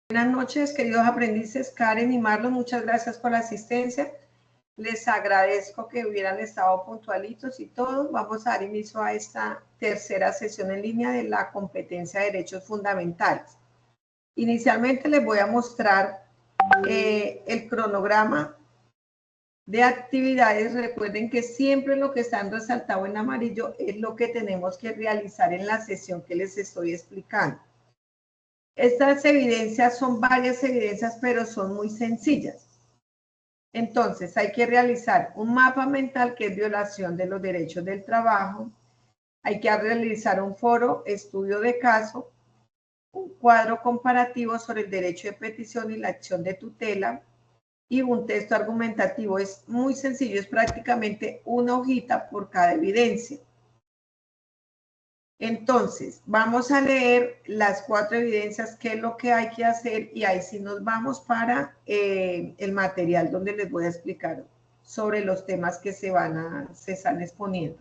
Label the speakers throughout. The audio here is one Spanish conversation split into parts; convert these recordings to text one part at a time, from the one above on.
Speaker 1: Buenas noches, queridos aprendices. Karen y Marlon, muchas gracias por la asistencia. Les agradezco que hubieran estado puntualitos y todos. Vamos a dar inicio a esta tercera sesión en línea de la competencia de derechos fundamentales. Inicialmente les voy a mostrar el cronograma de actividades. Recuerden que siempre lo que está resaltado en amarillo es lo que tenemos que realizar en la sesión que les estoy explicando. Estas evidencias son varias evidencias, pero son muy sencillas. Entonces, hay que realizar un mapa mental, que es violación de los derechos del trabajo. Hay que realizar un foro, estudio de caso, un cuadro comparativo sobre el derecho de petición y la acción de tutela, y un texto argumentativo. Es muy sencillo, es prácticamente una hojita por cada evidencia. Entonces, vamos a leer las 4 evidencias, qué es lo que hay que hacer, y ahí sí nos vamos para el material donde les voy a explicar sobre los temas que se están exponiendo.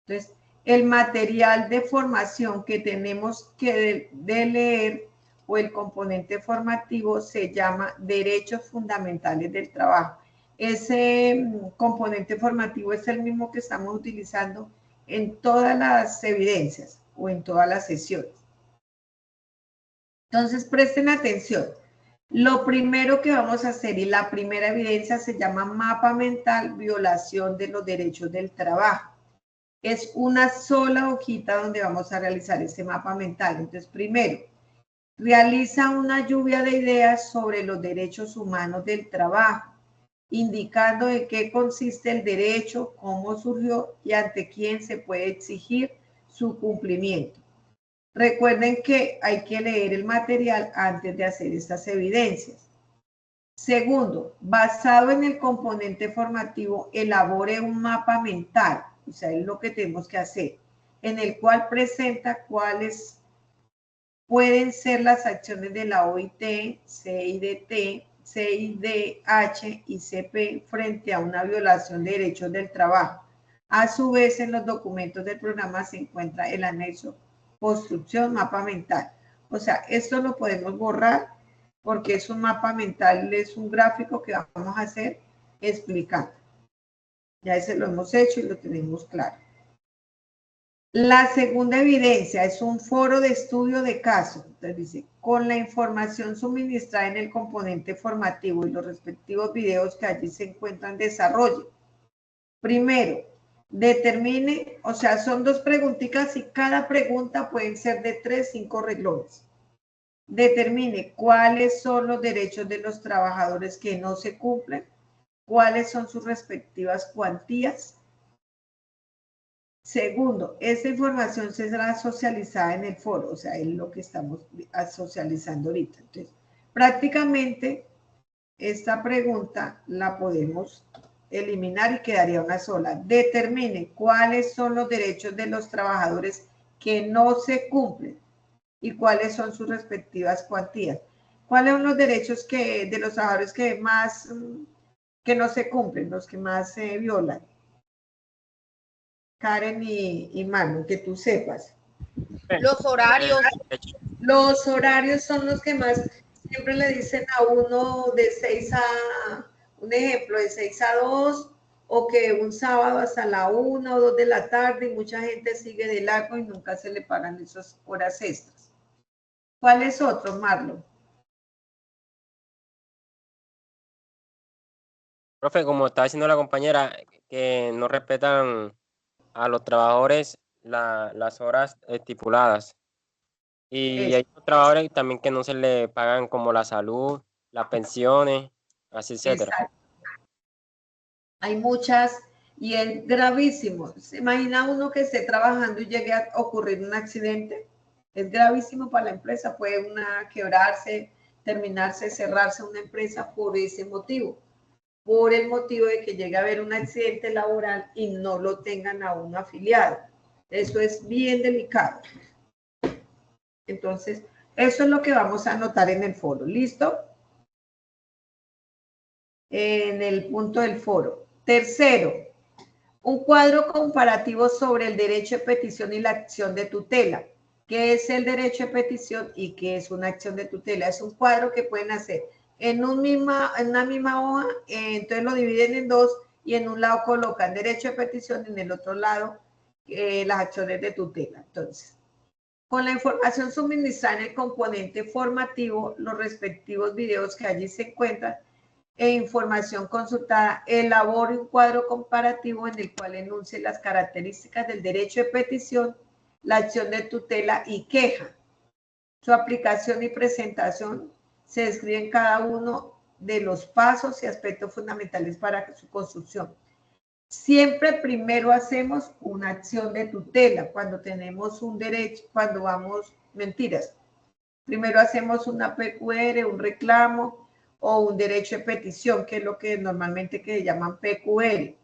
Speaker 1: Entonces, el material de formación que tenemos que de leer, o el componente formativo, se llama Derechos Fundamentales del Trabajo. Ese componente formativo es el mismo que estamos utilizando en todas las evidencias o en todas las sesiones. Entonces, presten atención. Lo primero que vamos a hacer, y la primera evidencia, se llama mapa mental, violación de los derechos del trabajo. Es una sola hojita donde vamos a realizar ese mapa mental. Entonces, primero, realiza una lluvia de ideas sobre los derechos humanos del trabajo, indicando en qué consiste el derecho, cómo surgió y ante quién se puede exigir su cumplimiento. Recuerden que hay que leer el material antes de hacer estas evidencias. Segundo, basado en el componente formativo, elabore un mapa mental, o sea, es lo que tenemos que hacer, en el cual presenta cuáles pueden ser las acciones de la OIT, CIDT, CIDH y CP frente a una violación de derechos del trabajo. A su vez, en los documentos del programa se encuentra el anexo construcción mapa mental. O sea, esto lo podemos borrar porque es un mapa mental, es un gráfico que vamos a hacer explicando. Ya ese lo hemos hecho y lo tenemos claro. La segunda evidencia es un foro de estudio de caso. Entonces dice, con la información suministrada en el componente formativo y los respectivos videos que allí se encuentran, desarrolle. Primero, determine, o sea, son 2 preguntitas y cada pregunta pueden ser de 3, 5 renglones. Determine cuáles son los derechos de los trabajadores que no se cumplen, cuáles son sus respectivas cuantías. Segundo, esta información será socializada en el foro, o sea, es lo que estamos socializando ahorita. Entonces, prácticamente esta pregunta la podemos eliminar y quedaría una sola. Determine cuáles son los derechos de los trabajadores que no se cumplen y cuáles son sus respectivas cuantías. ¿Cuáles son los derechos de los trabajadores que no se cumplen, los que más se violan? Karen y Manu, que tú sepas.
Speaker 2: Los horarios.
Speaker 1: Los horarios son los que más siempre le dicen a uno de 6 a, un ejemplo, de 6 a 2, o que un sábado hasta la 1 o 2 de la tarde, y mucha gente sigue de largo y nunca se le pagan esas horas extras. ¿Cuál es otro, Marlon?
Speaker 3: Profe, como está diciendo la compañera, que no respetan a los trabajadores las horas estipuladas. Y hay trabajadores también que no se le pagan, como la salud, las pensiones, así etcétera.
Speaker 1: Exacto. Hay muchas, y es gravísimo. ¿Se imagina uno que esté trabajando y llegue a ocurrir un accidente? Es gravísimo para la empresa, puede quebrarse, terminarse, cerrarse una empresa por ese motivo, por el motivo de que llegue a haber un accidente laboral y no lo tengan a uno afiliado. Eso es bien delicado. Entonces, eso es lo que vamos a anotar en el foro. ¿Listo? En el punto del foro. Tercero, un cuadro comparativo sobre el derecho de petición y la acción de tutela. qué es el derecho de petición y qué es una acción de tutela. Es un cuadro que pueden hacer en una misma hoja, entonces lo dividen en dos y en un lado colocan derecho de petición y en el otro lado las acciones de tutela. Entonces, con la información suministrada en el componente formativo, los respectivos videos que allí se encuentran e información consultada, elabore un cuadro comparativo en el cual enuncie las características del derecho de petición, la acción de tutela y queja. Su aplicación y presentación se describen cada uno de los pasos y aspectos fundamentales para su construcción. Siempre primero hacemos una acción de tutela cuando tenemos un derecho, cuando vamos, mentiras. Primero hacemos una PQR, un reclamo o un derecho de petición, que es lo que normalmente que llaman PQR.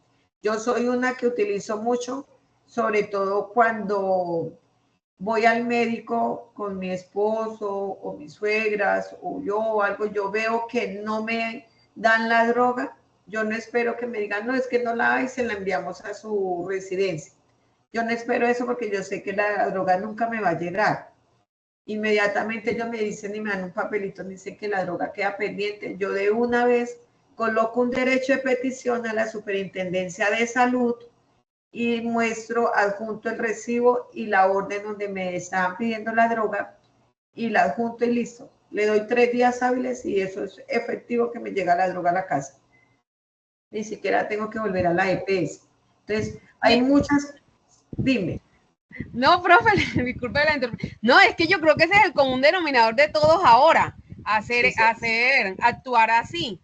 Speaker 1: Yo soy una que utilizo mucho, sobre todo cuando voy al médico con mi esposo o mis suegras o yo o algo, yo veo que no me dan la droga, yo no espero que me digan, no, es que no la hay, se la enviamos a su residencia. Yo no espero eso porque yo sé que la droga nunca me va a llegar. Inmediatamente ellos me dicen y me dan un papelito, me dicen que la droga queda pendiente. Yo de una vez coloco un derecho de petición a la Superintendencia de Salud y muestro adjunto el recibo y la orden donde me estaban pidiendo la droga y la adjunto y listo. Le doy 3 días hábiles y eso es efectivo que me llega la droga a la casa. Ni siquiera tengo que volver a la EPS. Entonces, hay muchas... Dime.
Speaker 2: No, profe, disculpe la interrupción. No, es que yo creo que ese es el común denominador de todos ahora, actuar así.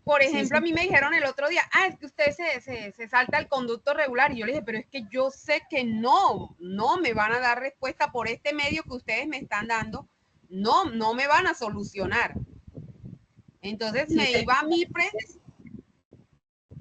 Speaker 2: Por ejemplo, a mí me dijeron el otro día, es que usted se salta el conducto regular. Y yo le dije, pero es que yo sé que no me van a dar respuesta por este medio que ustedes me están dando. No me van a solucionar. Entonces me iba a mi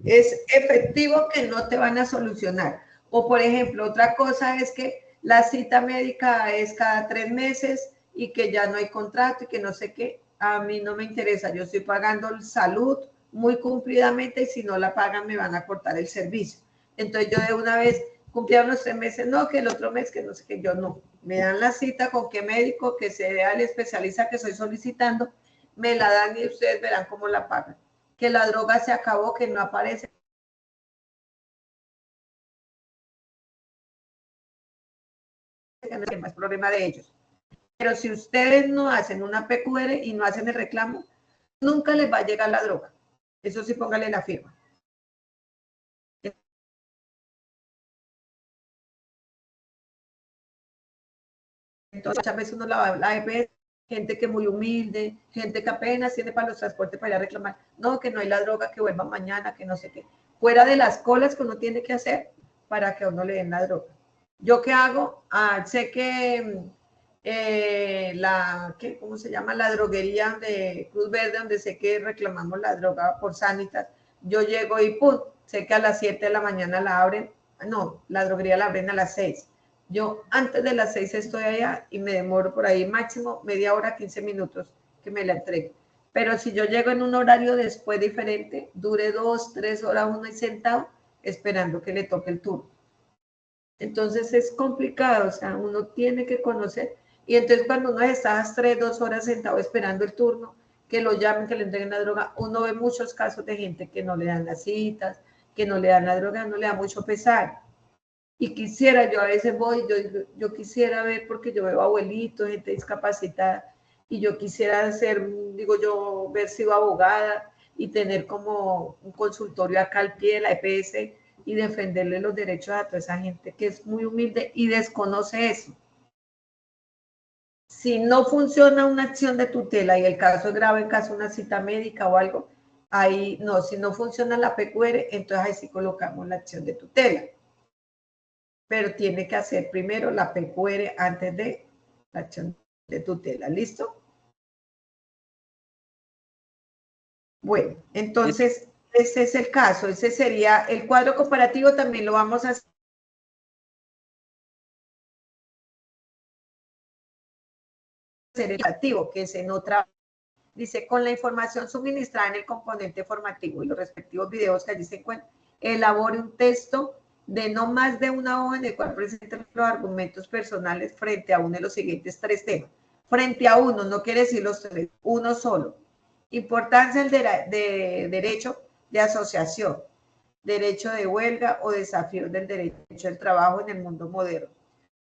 Speaker 1: es efectivo que no te van a solucionar. O por ejemplo, otra cosa es que la cita médica es cada 3 meses y que ya no hay contrato y que no sé qué. A mí no me interesa, yo estoy pagando salud muy cumplidamente y si no la pagan me van a cortar el servicio. Entonces yo de una vez cumplieron los 3 meses, no, que el otro mes, que no sé qué, yo no. Me dan la cita con qué médico, que sea el especialista que estoy solicitando, me la dan y ustedes verán cómo la pagan. Que la droga se acabó, que no aparece. Que no es problema de ellos. Pero si ustedes no hacen una PQR y no hacen el reclamo, nunca les va a llegar la droga. Eso sí, póngale la firma. Entonces, muchas veces uno la ve gente que es muy humilde, gente que apenas tiene para los transportes para ir a reclamar. No, que no hay la droga, que vuelva mañana, que no sé qué. Fuera de las colas que uno tiene que hacer para que a uno le den la droga. ¿Yo qué hago? Sé que ¿cómo se llama? La droguería de Cruz Verde, donde sé que reclamamos la droga por Sanitas. Yo llego y pum, sé que a las 7 de la mañana la abren. No, la droguería la abren a las 6. Yo antes de las 6 estoy allá y me demoro por ahí máximo media hora, 15 minutos que me la entreguen. Pero si yo llego en un horario después diferente, dure 2, 3 horas uno ahí sentado esperando que le toque el turno. Entonces es complicado, o sea, uno tiene que conocer. Y entonces cuando uno está 3, 2 horas sentado esperando el turno, que lo llamen, que le entreguen la droga, uno ve muchos casos de gente que no le dan las citas, que no le dan la droga, no le da mucho pesar. Y quisiera, yo a veces voy, yo quisiera ver, porque yo veo abuelitos, gente discapacitada, y yo quisiera digo yo, haber sido abogada y tener como un consultorio acá al pie de la EPS y defenderle los derechos a toda esa gente que es muy humilde y desconoce eso. Si no funciona una acción de tutela y el caso es grave, en caso de una cita médica o algo, ahí no, si no funciona la PQR, entonces ahí sí colocamos la acción de tutela. Pero tiene que hacer primero la PQR antes de la acción de tutela. ¿Listo? Bueno, entonces ese es el caso. Ese sería el cuadro comparativo. También lo vamos a hacer el comparativo, que es en otra. Dice, con la información suministrada en el componente formativo y los respectivos videos que allí se encuentran, elabore un texto de no más de una hoja en el cual presenten los argumentos personales frente a uno de los siguientes 3 temas. Frente a uno, no quiere decir los 3, uno solo. Importancia del derecho de asociación, derecho de huelga o desafío del derecho al trabajo en el mundo moderno.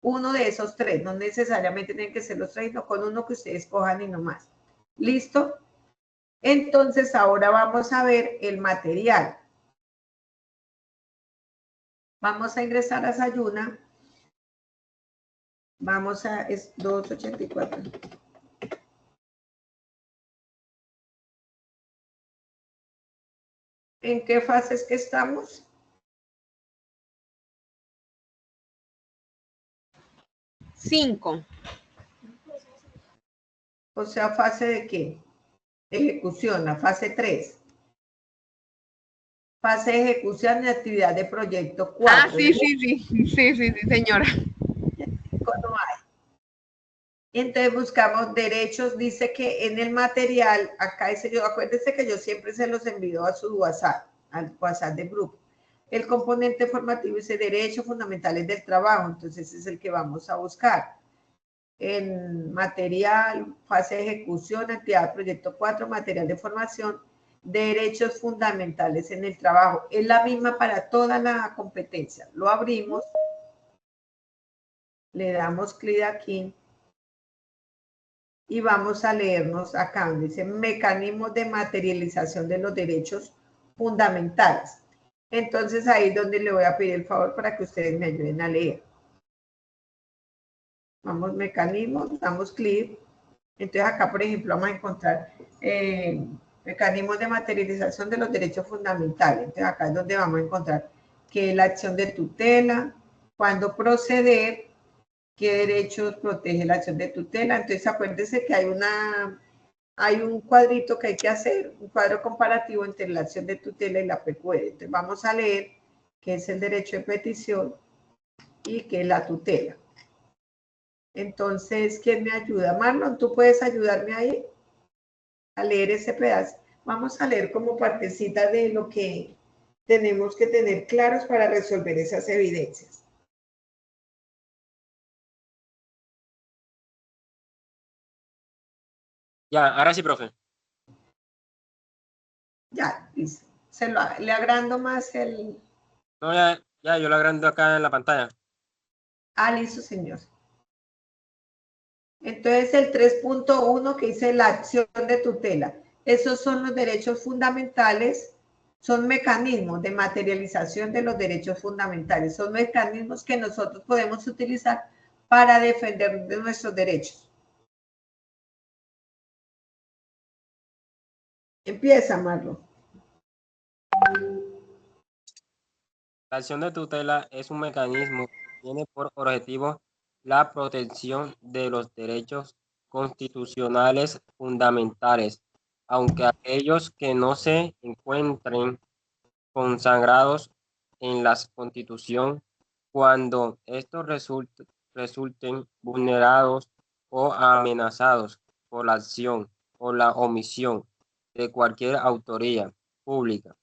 Speaker 1: Uno de esos 3, no necesariamente tienen que ser los 3, sino con uno que ustedes cojan y no más. ¿Listo? Entonces ahora vamos a ver el material. Vamos a ingresar a Sayuna. Vamos a, es 284. ¿En qué fases que estamos?
Speaker 2: Cinco.
Speaker 1: O sea, ¿fase de qué? Ejecución, la fase 3. Fase de ejecución y actividad de proyecto 4.
Speaker 2: Ah, sí, señora.
Speaker 1: No hay. Entonces buscamos derechos, dice que en el material, acá dice yo, acuérdense que yo siempre se los envío a su WhatsApp, al WhatsApp del grupo. El componente formativo dice derechos fundamentales del trabajo, entonces es el que vamos a buscar. En material, fase de ejecución, actividad de proyecto 4, material de formación, derechos fundamentales en el trabajo. Es la misma para toda la competencia. Lo abrimos, le damos clic aquí y vamos a leernos acá donde dice mecanismos de materialización de los derechos fundamentales. Entonces ahí es donde le voy a pedir el favor para que ustedes me ayuden a leer. Vamos, mecanismos, damos clic. Entonces acá, por ejemplo, vamos a encontrar mecanismos de materialización de los derechos fundamentales. Entonces acá es donde vamos a encontrar que es la acción de tutela, cuándo proceder, qué derechos protege la acción de tutela. Entonces acuérdense que hay un cuadrito que hay que hacer, un cuadro comparativo entre la acción de tutela y la PQR. Entonces vamos a leer qué es el derecho de petición y qué es la tutela. Entonces, ¿quién me ayuda? Marlon, ¿tú puedes ayudarme ahí a leer ese pedazo? Vamos a leer como partecita de lo que tenemos que tener claros para resolver esas evidencias.
Speaker 3: Ya, ahora sí, profe.
Speaker 1: Ya, listo. Le agrando más el...
Speaker 3: No, ya, yo lo agrando acá en la pantalla.
Speaker 1: Ah, listo, señor. Entonces, el 3.1 que dice la acción de tutela. Esos son los derechos fundamentales, son mecanismos de materialización de los derechos fundamentales. Son mecanismos que nosotros podemos utilizar para defender de nuestros derechos. Empieza, Marlon.
Speaker 3: La acción de tutela es un mecanismo que tiene por objetivo la protección de los derechos constitucionales fundamentales, aunque aquellos que no se encuentren consagrados en la Constitución, cuando estos resulten vulnerados o amenazados por la acción o la omisión de cualquier autoridad pública.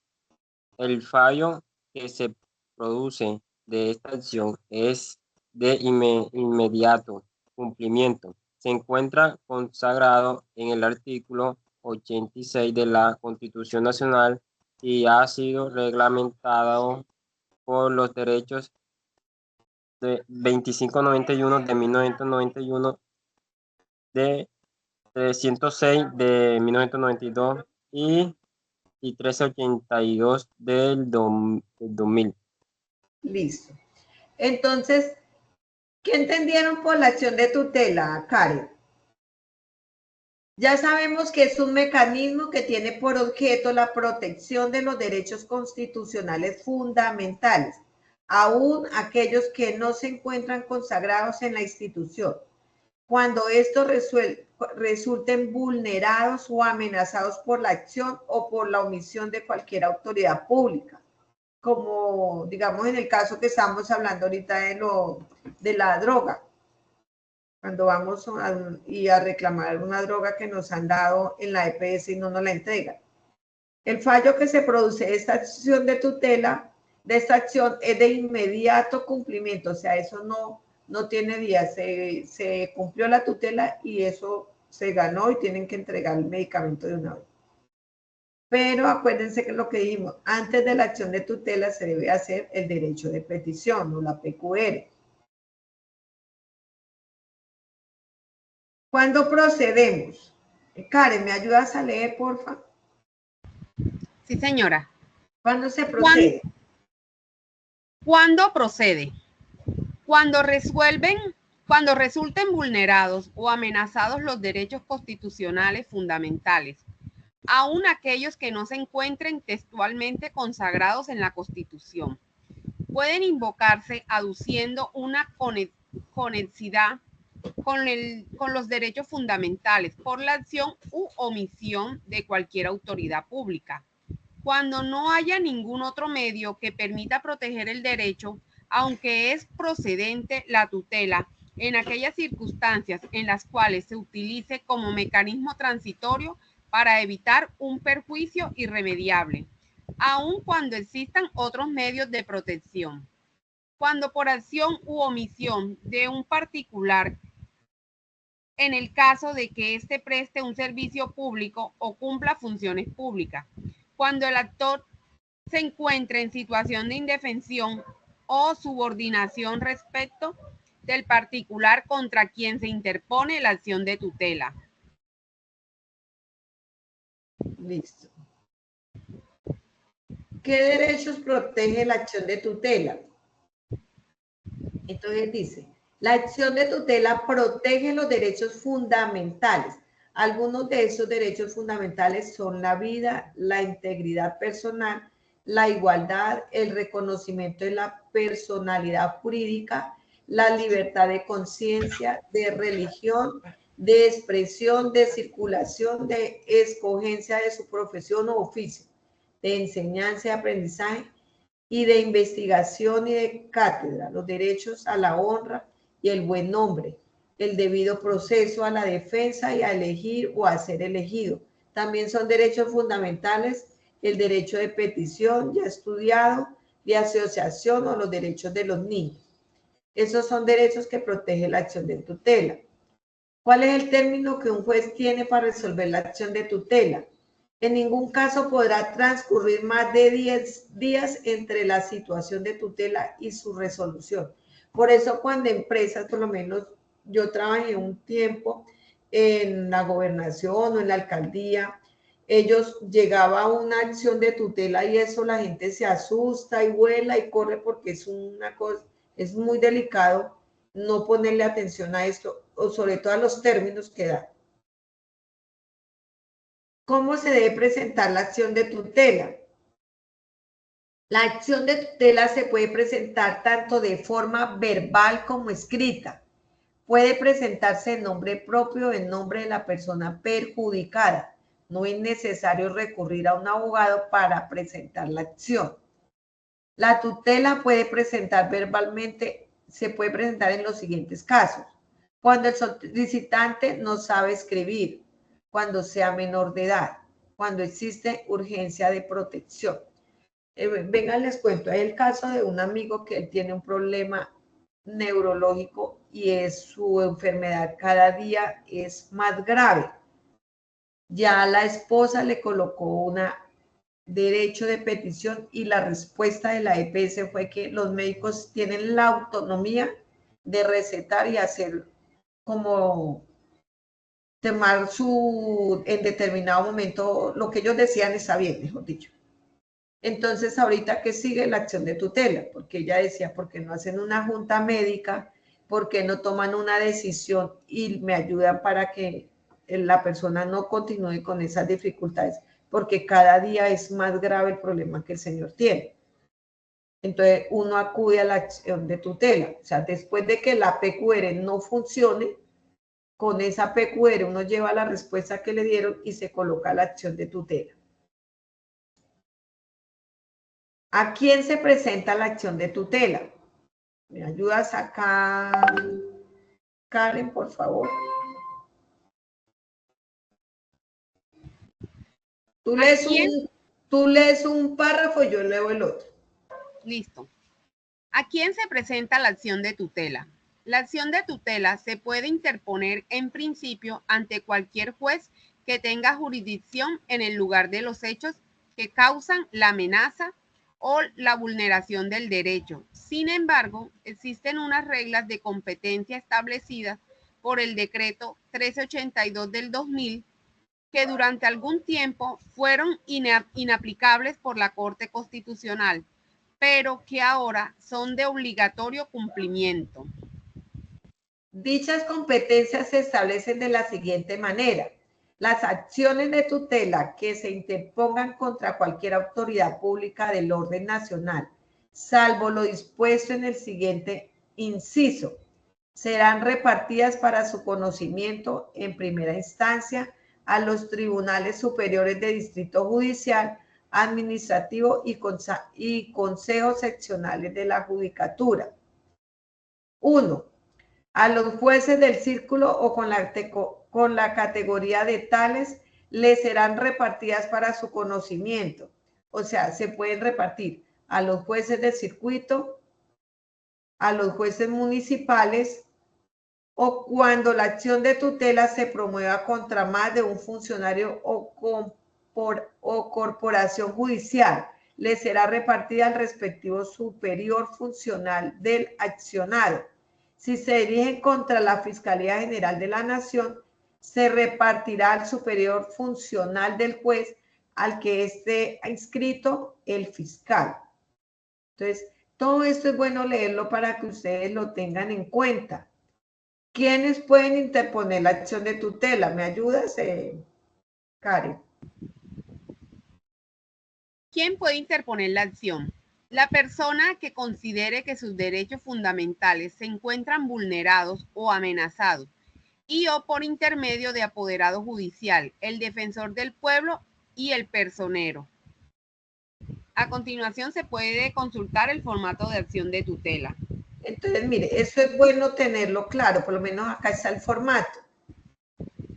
Speaker 3: El fallo que se produce de esta acción es de inmediato cumplimiento. Se encuentra consagrado en el artículo 86 de la Constitución Nacional y ha sido reglamentado por los derechos de 2591 de 1991, de 306 de 1992 y 1382 del 2000.
Speaker 1: Listo. Entonces, ¿qué entendieron por la acción de tutela, Karen? Ya sabemos que es un mecanismo que tiene por objeto la protección de los derechos constitucionales fundamentales, aún aquellos que no se encuentran consagrados en la institución, cuando estos resulten vulnerados o amenazados por la acción o por la omisión de cualquier autoridad pública, como digamos en el caso que estamos hablando ahorita de la droga, cuando vamos a reclamar una droga que nos han dado en la EPS y no nos la entregan. El fallo que se produce de esta acción de tutela de esta acción es de inmediato cumplimiento, o sea, eso no tiene días, se cumplió la tutela y eso se ganó y tienen que entregar el medicamento de una vez. Pero acuérdense que lo que dijimos, antes de la acción de tutela se debe hacer el derecho de petición o la PQR. ¿Cuándo procedemos? Karen, ¿me ayudas a leer, porfa?
Speaker 2: Sí, señora.
Speaker 1: ¿Cuándo se procede?
Speaker 2: ¿Cuándo procede? Cuando resulten vulnerados o amenazados los derechos constitucionales fundamentales, aun aquellos que no se encuentren textualmente consagrados en la Constitución, pueden invocarse aduciendo una conexidad con los derechos fundamentales por la acción u omisión de cualquier autoridad pública. Cuando no haya ningún otro medio que permita proteger el derecho, aunque es procedente la tutela en aquellas circunstancias en las cuales se utilice como mecanismo transitorio para evitar un perjuicio irremediable, aun cuando existan otros medios de protección. Cuando por acción u omisión de un particular, en el caso de que éste preste un servicio público o cumpla funciones públicas, cuando el actor se encuentre en situación de indefensión o subordinación respecto del particular contra quien se interpone la acción de tutela.
Speaker 1: Listo. ¿Qué derechos protege la acción de tutela? Entonces dice, la acción de tutela protege los derechos fundamentales. Algunos de esos derechos fundamentales son la vida, la integridad personal, la igualdad, el reconocimiento de la personalidad jurídica, la libertad de conciencia, de religión, de expresión, de circulación, de escogencia de su profesión o oficio, de enseñanza y aprendizaje, y de investigación y de cátedra, los derechos a la honra y el buen nombre, el debido proceso a la defensa y a elegir o a ser elegido. También son derechos fundamentales el derecho de petición ya estudiado, de asociación o los derechos de los niños. Esos son derechos que protege la acción de tutela. ¿Cuál es el término que un juez tiene para resolver la acción de tutela? En ningún caso podrá transcurrir más de 10 días entre la situación de tutela y su resolución. Por eso cuando empresas, por lo menos yo trabajé un tiempo en la gobernación o en la alcaldía, ellos llegaba a una acción de tutela y eso la gente se asusta y vuela y corre porque es una cosa, es muy delicado no ponerle atención a esto o sobre todo a los términos que da. ¿Cómo se debe presentar la acción de tutela? La acción de tutela se puede presentar tanto de forma verbal como escrita. Puede presentarse en nombre propio o en nombre de la persona perjudicada. No es necesario recurrir a un abogado para presentar la acción. La tutela puede presentar verbalmente, se puede presentar en los siguientes casos. Cuando el solicitante no sabe escribir, cuando sea menor de edad, cuando existe urgencia de protección. Vengan, les cuento, hay el caso de un amigo que él tiene un problema neurológico y su enfermedad cada día es más grave. Ya la esposa le colocó un derecho de petición y la respuesta de la EPS fue que los médicos tienen la autonomía de recetar y hacer como tomar en determinado momento, lo que ellos decían está bien, mejor dicho. Entonces, ahorita que sigue la acción de tutela, porque ella decía, ¿por qué no hacen una junta médica? ¿Por qué no toman una decisión y me ayudan para que la persona no continúe con esas dificultades? Porque cada día es más grave el problema que el señor tiene. Entonces, uno acude a la acción de tutela. O sea, después de que la PQR no funcione, con esa PQR uno lleva la respuesta que le dieron y se coloca la acción de tutela. ¿A quién se presenta la acción de tutela? ¿Me ayudas acá, Karen, por favor? Tú lees un párrafo y yo leo el otro.
Speaker 2: Listo. ¿A quién se presenta la acción de tutela? La acción de tutela se puede interponer en principio ante cualquier juez que tenga jurisdicción en el lugar de los hechos que causan la amenaza o la vulneración del derecho. Sin embargo, existen unas reglas de competencia establecidas por el decreto 1382 del 2000 que durante algún tiempo fueron inaplicables por la Corte Constitucional, pero que ahora son de obligatorio cumplimiento.
Speaker 1: Dichas competencias se establecen de la siguiente manera. Las acciones de tutela que se interpongan contra cualquier autoridad pública del orden nacional, salvo lo dispuesto en el siguiente inciso, serán repartidas para su conocimiento en primera instancia a los tribunales superiores de distrito judicial, administrativo y consejos seccionales de la judicatura. 1. A los jueces del círculo o con la categoría de tales les serán repartidas para su conocimiento. O sea, se pueden repartir a los jueces del circuito, a los jueces municipales, o cuando la acción de tutela se promueva contra más de un funcionario o corporación judicial, le será repartida al respectivo superior funcional del accionado. Si se dirigen contra la Fiscalía General de la Nación, se repartirá al superior funcional del juez al que esté inscrito el fiscal. Entonces, todo esto es bueno leerlo para que ustedes lo tengan en cuenta. ¿Quiénes pueden interponer la acción de tutela? ¿Me ayudas, Karen?
Speaker 2: ¿Quién puede interponer la acción? La persona que considere que sus derechos fundamentales se encuentran vulnerados o amenazados y o por intermedio de apoderado judicial, el defensor del pueblo y el personero. A continuación se puede consultar el formato de acción de tutela.
Speaker 1: Entonces, mire, eso es bueno tenerlo claro, por lo menos acá está el formato.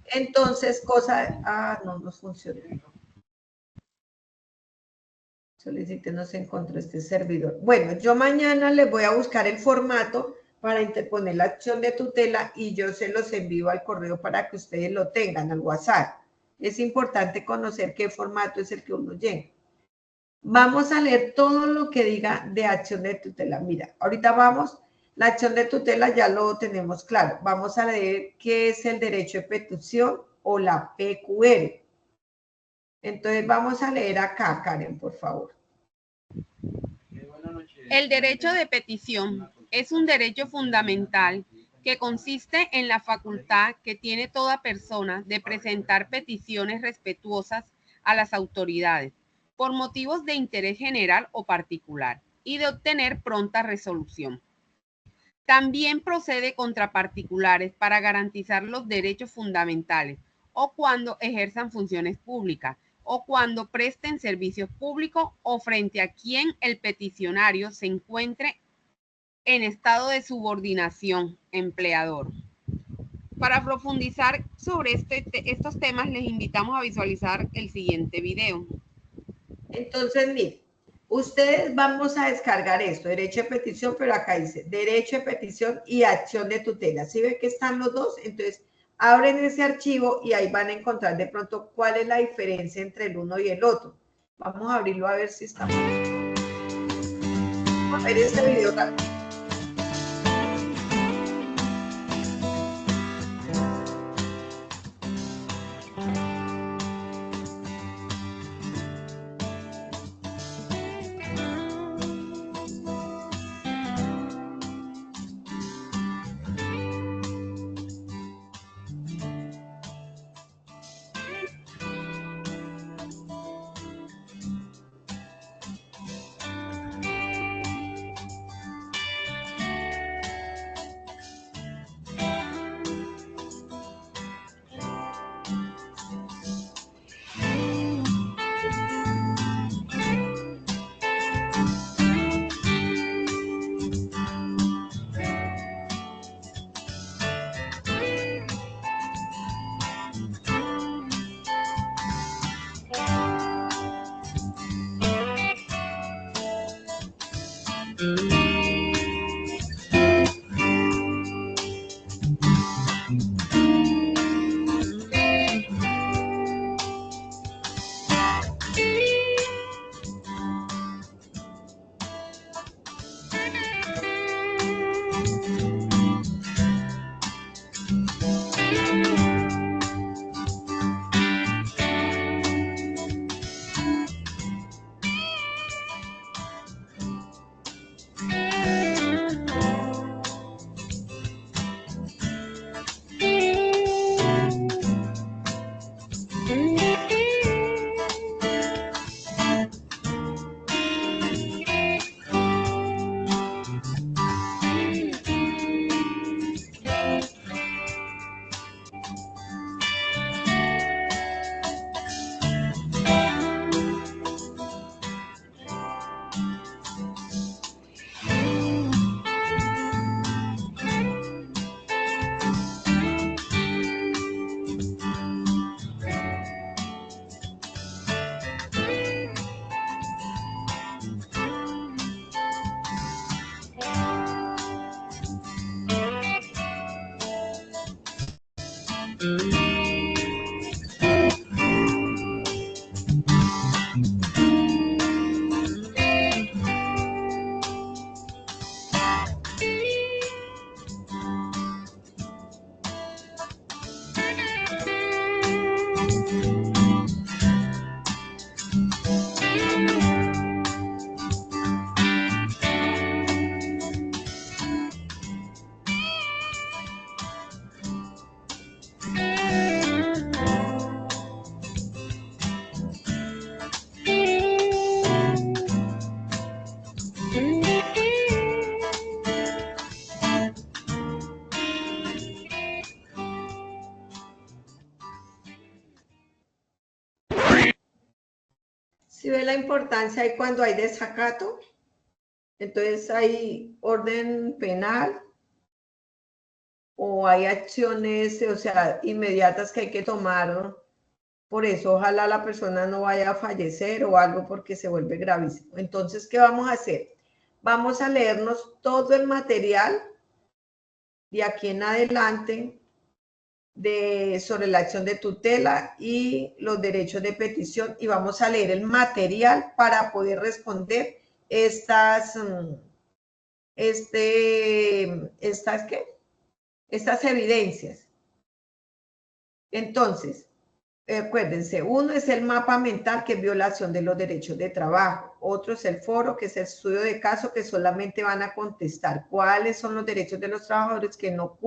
Speaker 1: Entonces, no nos funciona. Solicite, no se encontró este servidor. Bueno, yo mañana les voy a buscar el formato para interponer la acción de tutela y yo se los envío al correo para que ustedes lo tengan, al WhatsApp. Es importante conocer qué formato es el que uno llena. Vamos a leer todo lo que diga de acción de tutela. Mira, ahorita vamos, la acción de tutela ya lo tenemos claro. Vamos a leer qué es el derecho de petición o la PQR. Entonces vamos a leer acá, Karen, por favor.
Speaker 2: El derecho de petición es un derecho fundamental que consiste en la facultad que tiene toda persona de presentar peticiones respetuosas a las autoridades por motivos de interés general o particular y de obtener pronta resolución. También procede contra particulares para garantizar los derechos fundamentales o cuando ejerzan funciones públicas o cuando presten servicios públicos o frente a quien el peticionario se encuentre en estado de subordinación empleador. Para profundizar sobre estos temas, les invitamos a visualizar el siguiente video.
Speaker 1: Entonces, miren, ustedes vamos a descargar esto, derecho de petición, pero acá dice derecho de petición y acción de tutela. ¿Sí ven que están los dos? Entonces, abren ese archivo y ahí van a encontrar de pronto cuál es la diferencia entre el uno y el otro. Vamos a abrirlo a ver si estamos. Vamos a ver este video rápido. Si ve la importancia ahí cuando hay desacato, entonces hay orden penal o hay acciones, o sea, inmediatas que hay que tomar. Por eso ojalá la persona no vaya a fallecer o algo porque se vuelve gravísimo. Entonces, ¿qué vamos a hacer? Vamos a leernos todo el material de aquí en adelante sobre la acción de tutela y los derechos de petición, y vamos a leer el material para poder responder estas evidencias. Entonces, acuérdense, uno es el mapa mental, que es violación de los derechos de trabajo. Otro es el foro, que es el estudio de caso, que solamente van a contestar cuáles son los derechos de los trabajadores que no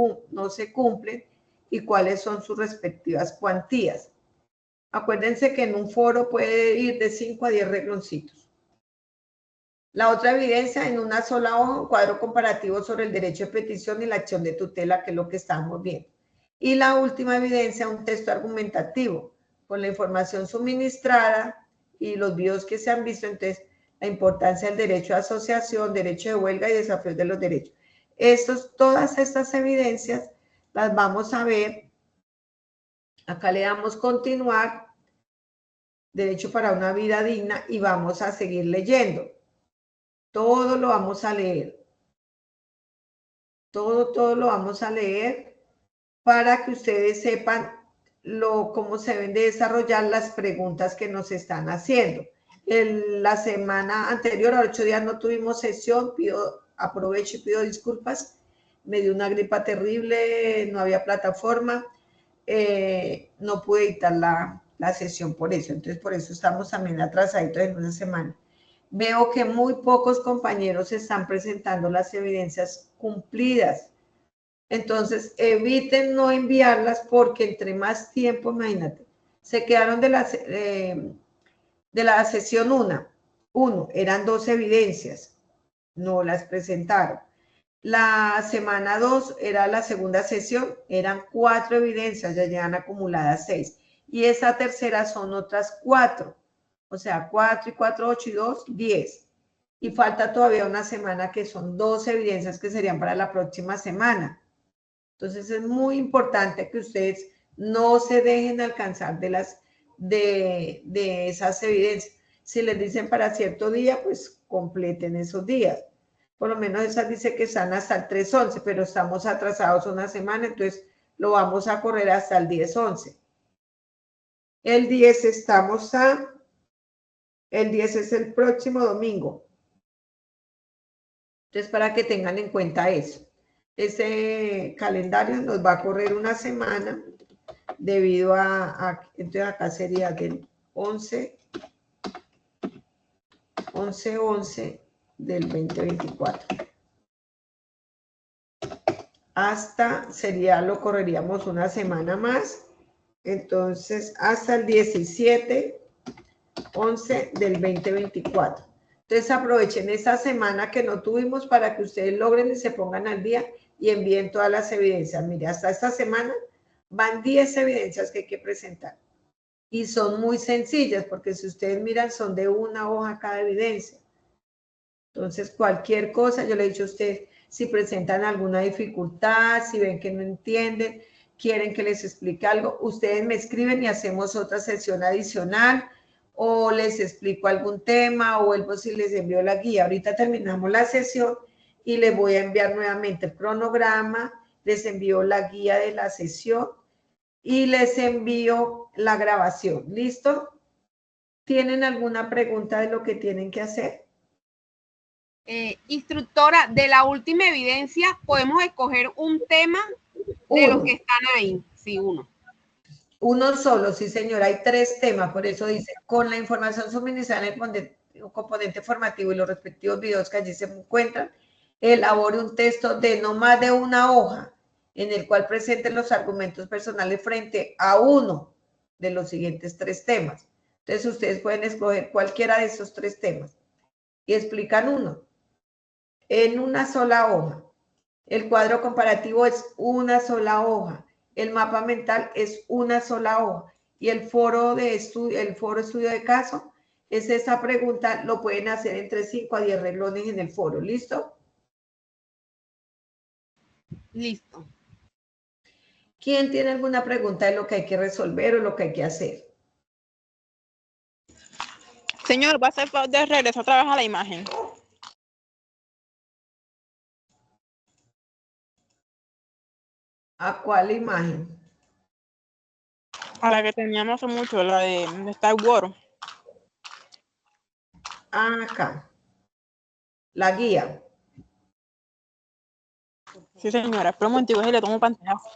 Speaker 1: se cumplen y cuáles son sus respectivas cuantías. Acuérdense que en un foro puede ir de 5 a 10 rengloncitos. La otra evidencia, en una sola hoja, un cuadro comparativo sobre el derecho de petición y la acción de tutela, que es lo que estamos viendo. Y la última evidencia, un texto argumentativo con la información suministrada y los videos que se han visto. Entonces, la importancia del derecho a asociación, derecho de huelga y desafíos de los derechos. Todas estas evidencias las vamos a ver. Acá le damos continuar, derecho para una vida digna, y vamos a seguir leyendo. Todo lo vamos a leer. Todo lo vamos a leer para que ustedes sepan cómo se deben de desarrollar las preguntas que nos están haciendo. La semana anterior, a 8 días, no tuvimos sesión. Aprovecho y pido disculpas. Me dio una gripa terrible, no había plataforma. No pude editar la sesión por eso. Entonces, por eso estamos también atrasaditos en una semana. Veo que muy pocos compañeros están presentando las evidencias cumplidas. Entonces, eviten no enviarlas, porque entre más tiempo, imagínate, se quedaron de la sesión 1, eran 2 evidencias, no las presentaron. La semana 2 era la segunda sesión, eran 4 evidencias, ya llevan acumuladas 6. Y esa tercera son otras 4. O sea, 4 y 4, 8 y 2, 10. Y falta todavía una semana, que son 12 evidencias que serían para la próxima semana. Entonces es muy importante que ustedes no se dejen alcanzar de esas evidencias. Si les dicen para cierto día, pues completen esos días. Por lo menos esas dice que están hasta el 3/11, pero estamos atrasados una semana, entonces lo vamos a correr hasta el 10/11. El 10 el 10 es el próximo domingo. Entonces, para que tengan en cuenta eso. Ese calendario nos va a correr una semana debido entonces acá sería del 11/11 del 2024. Lo correríamos una semana más. Entonces, hasta el 17/11 del 2024. Entonces, aprovechen esa semana que no tuvimos para que ustedes logren y se pongan al día y envíen todas las evidencias. Mire, hasta esta semana van 10 evidencias que hay que presentar. Y son muy sencillas, porque si ustedes miran, son de una hoja cada evidencia. Entonces, cualquier cosa, yo le he dicho a ustedes, si presentan alguna dificultad, si ven que no entienden, quieren que les explique algo, ustedes me escriben y hacemos otra sesión adicional, o les explico algún tema, o vuelvo si les envío la guía. Ahorita terminamos la sesión y les voy a enviar nuevamente el cronograma, les envío la guía de la sesión y les envío la grabación. ¿Listo? ¿Tienen alguna pregunta de lo que tienen que hacer?
Speaker 2: Instructora, de la última evidencia, ¿podemos escoger un tema de los que están ahí? Sí, uno.
Speaker 1: Uno solo, sí, señora. Hay 3 temas, por eso dice, con la información suministrada en el componente formativo y los respectivos videos que allí se encuentran, elabore un texto de no más de una hoja en el cual presenten los argumentos personales frente a uno de los siguientes 3 temas. Entonces, ustedes pueden escoger cualquiera de esos 3 temas y explican uno en una sola hoja. El cuadro comparativo es una sola hoja. El mapa mental es una sola hoja. Y el foro estudio de caso es esa pregunta, lo pueden hacer entre 5 a 10 renglones en el foro. ¿Listo?
Speaker 2: Listo.
Speaker 1: ¿Quién tiene alguna pregunta de lo que hay que resolver o lo que hay que hacer?
Speaker 4: Señor, va a ser de regreso otra vez a la imagen.
Speaker 1: ¿A cuál imagen?
Speaker 4: A la que teníamos hace mucho, la de Star Wars.
Speaker 1: Acá. La guía.
Speaker 4: Sí, señora. Espera un momentico, le tomo pantallazo.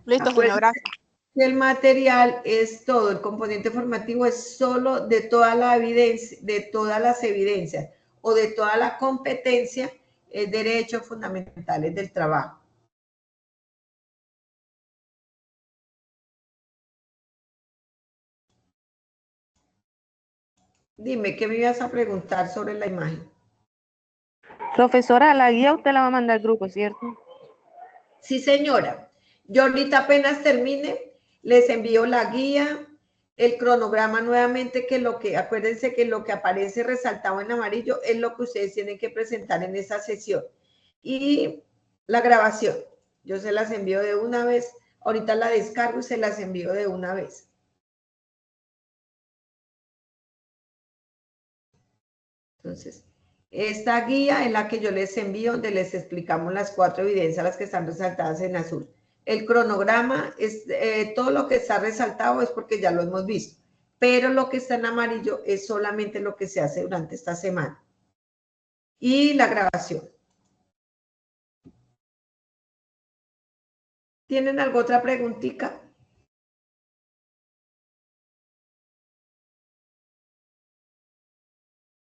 Speaker 4: Listo, señor, gracias.
Speaker 1: El material es todo, el componente formativo es solo de toda la evidencia, de todas las evidencias o de toda la competencia, derechos fundamentales del trabajo. Dime, ¿qué me ibas a preguntar sobre la imagen?
Speaker 5: Profesora, la guía usted la va a mandar al grupo, ¿cierto?
Speaker 1: Sí, señora. Yo ahorita apenas termine, les envío la guía, el cronograma nuevamente, acuérdense que lo que aparece resaltado en amarillo es lo que ustedes tienen que presentar en esa sesión. Y la grabación, yo se las envío de una vez, ahorita la descargo y se las envío de una vez. Entonces, esta guía es la que yo les envío, donde les explicamos las 4 evidencias, las que están resaltadas en azul. El cronograma, es todo lo que está resaltado es porque ya lo hemos visto, pero lo que está en amarillo es solamente lo que se hace durante esta semana. Y la grabación. ¿Tienen alguna otra preguntita?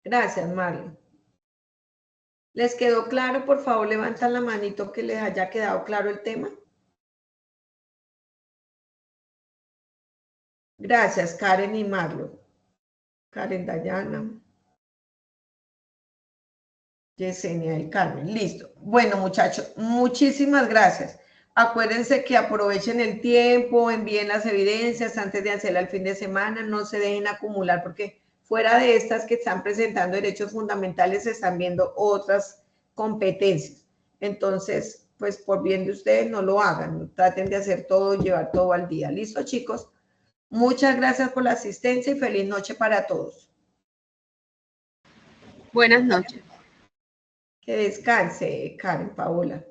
Speaker 1: Gracias, Marlon. ¿Les quedó claro? Por favor, levantan la manito que les haya quedado claro el tema. Gracias, Karen y Marlon. Karen, Dayana, Yesenia y Carmen. Listo. Bueno, muchachos, muchísimas gracias. Acuérdense que aprovechen el tiempo, envíen las evidencias antes de hacerla el fin de semana, no se dejen acumular porque fuera de estas que están presentando derechos fundamentales se están viendo otras competencias. Entonces, pues por bien de ustedes no lo hagan, traten de hacer todo, llevar todo al día. ¿Listo, chicos? Muchas gracias por la asistencia y feliz noche para todos.
Speaker 2: Buenas noches.
Speaker 1: Que descanse, Karen, Paola.